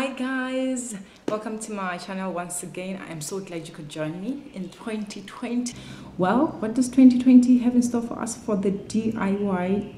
Hi guys, welcome to my channel once again. I am so glad you could join me in 2020. Well, what does 2020 have in store for us for the DIY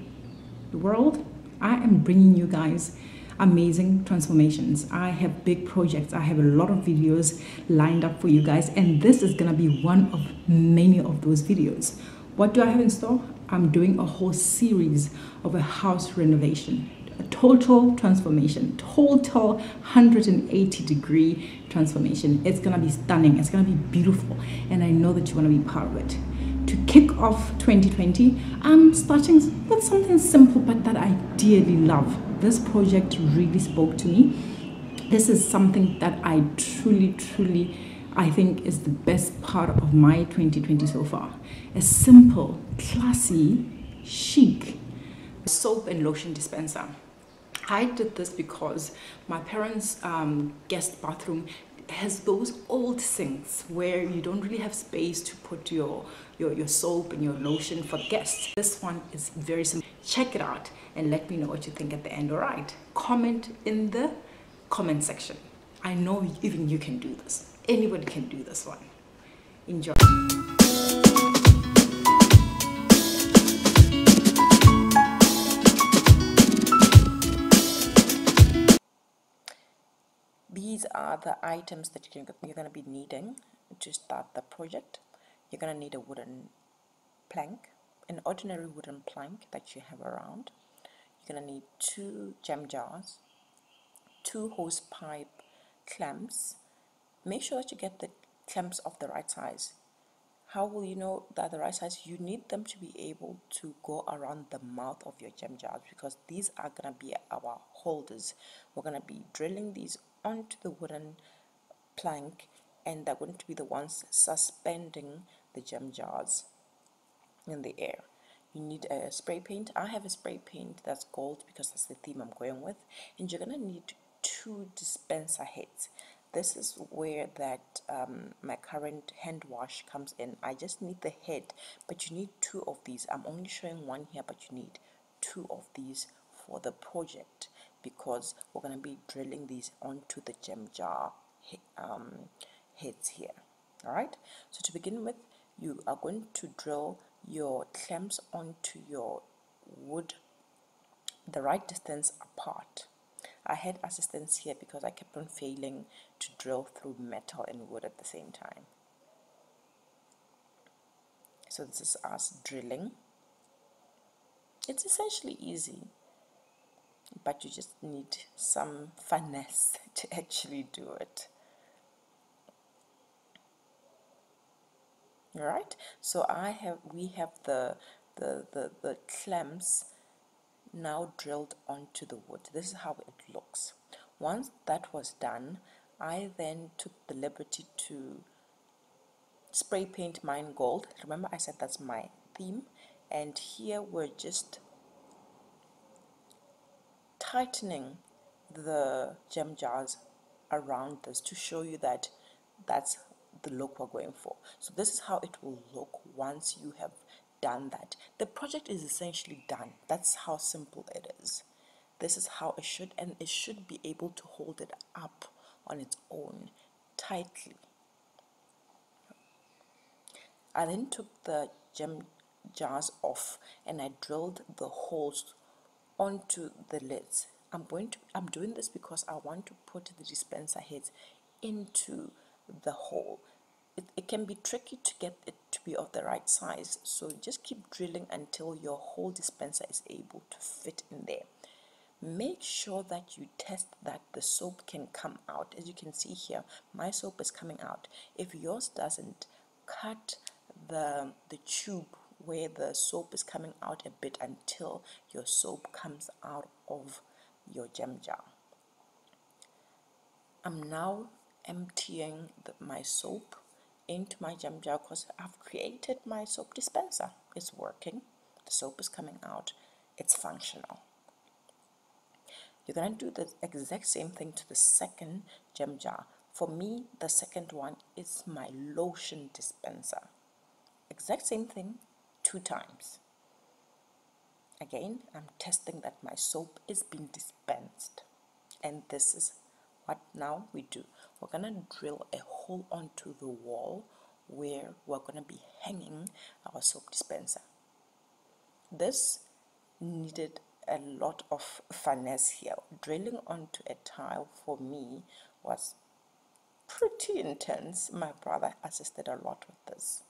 world? I am bringing you guys amazing transformations. I have big projects. I have a lot of videos lined up for you guys, and this is gonna be one of many of those videos. What do I have in store? I'm doing a whole series of a house renovation. A total transformation, total 180-degree transformation. It's gonna be stunning, it's gonna be beautiful, and I know that you want to be part of it. To kick off 2020, I'm starting with something simple but that I dearly love. This project really spoke to me. This is something that I truly I think is the best part of my 2020 so far. A simple, classy, chic soap and lotion dispenser. I did this because my parents' guest bathroom has those old sinks where you don't really have space to put your soap and your lotion for guests. This one is very simple. Check it out and let me know what you think at the end. All right, comment in the comment section. I know even you can do this. Anybody can do this one. Enjoy. These are the items that you're going to be needing to start the project. You're going to need a wooden plank, an ordinary wooden plank that you have around. You're going to need 2 gem jars, 2 hose pipe clamps. Make sure that you get the clamps of the right size. How will you know that the right size? You need them to be able to go around the mouth of your gem jars, because these are going to be our holders. We're going to be drilling these onto the wooden plank, and they're going to be the ones suspending the gem jars in the air. You need a spray paint. I have a spray paint that's gold because that's the theme I'm going with. And you're going to need 2 dispenser heads. This is where that my current hand wash comes in. I just need the head, but you need 2 of these. I'm only showing 1 here, but you need 2 of these for the project, because we're going to be drilling these onto the gem jar heads here. All right, so to begin with, you are going to drill your clamps onto your wood the right distance apart. I had assistance here because I kept on failing to drill through metal and wood at the same time. So this is us drilling. It's essentially easy, but you just need some finesse to actually do it. All right, so we have the clamps now drilled onto the wood. This is how it looks. Once that was done, I then took the liberty to spray paint mine gold. Remember, I said that's my theme, and here we're just tightening the gem jars around this to show you that that's the look we're going for. So this is how it will look once you have done that. The project is essentially done. That's how simple it is. This is how it should, and it should be able to hold it up on its own tightly. I then took the gem jars off and I drilled the holes onto the lids. I'm doing this because I want to put the dispenser heads into the hole. It can be tricky to get it to be of the right size, so just keep drilling until your whole dispenser is able to fit in there. Make sure that you test that the soap can come out. As you can see here, my soap is coming out. If yours doesn't, cut the tube where the soap is coming out a bit until your soap comes out of your gem jar. I'm now emptying my soap into my gem jar because I've created my soap dispenser. It's working. The soap is coming out. It's functional. You're going to do the exact same thing to the second gem jar. For me, the second one is my lotion dispenser. Exact same thing 2 times. Again, I'm testing that my soap is being dispensed, and this is what now we do, we're gonna drill a hole onto the wall where we're gonna be hanging our soap dispenser. This needed a lot of finesse here. Drilling onto a tile for me was pretty intense. My brother assisted a lot with this.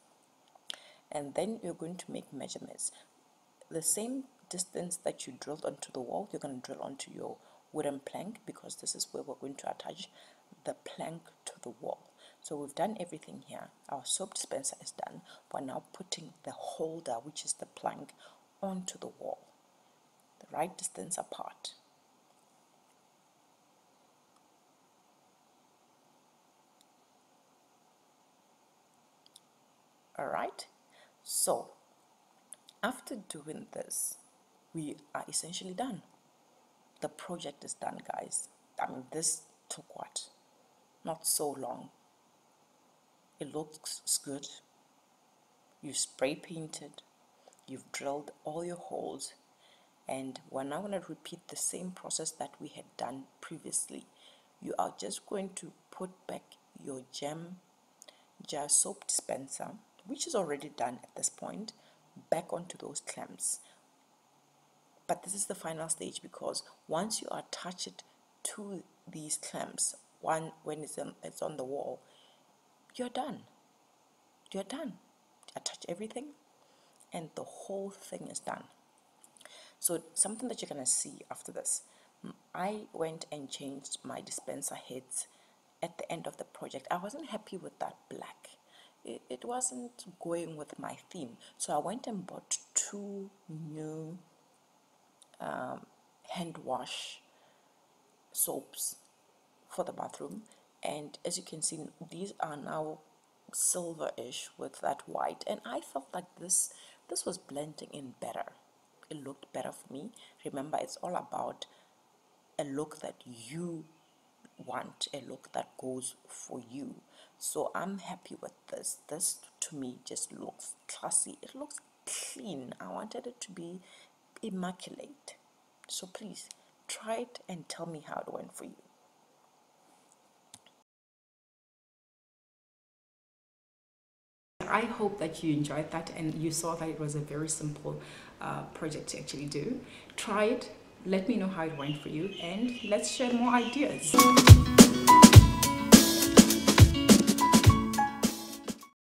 And then you're going to make measurements. The same distance that you drilled onto the wall, you're going to drill onto your wooden plank, because this is where we're going to attach the plank to the wall. So we've done everything here. Our soap dispenser is done. We're now putting the holder, which is the plank, onto the wall, the right distance apart. Alright, so after doing this, we are essentially done. The project is done, guys. I mean, this took what? Not so long. It looks good. You spray painted, you've drilled all your holes, and we're now going to repeat the same process that we had done previously. You are just going to put back your gem jar soap dispenser, which is already done at this point, back onto those clamps. But this is the final stage, because once you attach it to these clamps, when it's on the wall, you're done. You're done. Attach everything and the whole thing is done. So something that you're going to see after this, I went and changed my dispenser heads at the end of the project. I wasn't happy with that black. It wasn't going with my theme. So I went and bought 2 new hand wash soaps for the bathroom, and as you can see, these are now silverish with that white, and I felt like this was blending in better. It looked better for me. Remember, it's all about a look that you want, a look that goes for you. So I'm happy with this. This to me just looks classy. It looks clean. I wanted it to be immaculate. So please try it and tell me how it went for you. I hope that you enjoyed that and you saw that it was a very simple project to actually do. Try it, let me know how it went for you, and let's share more ideas.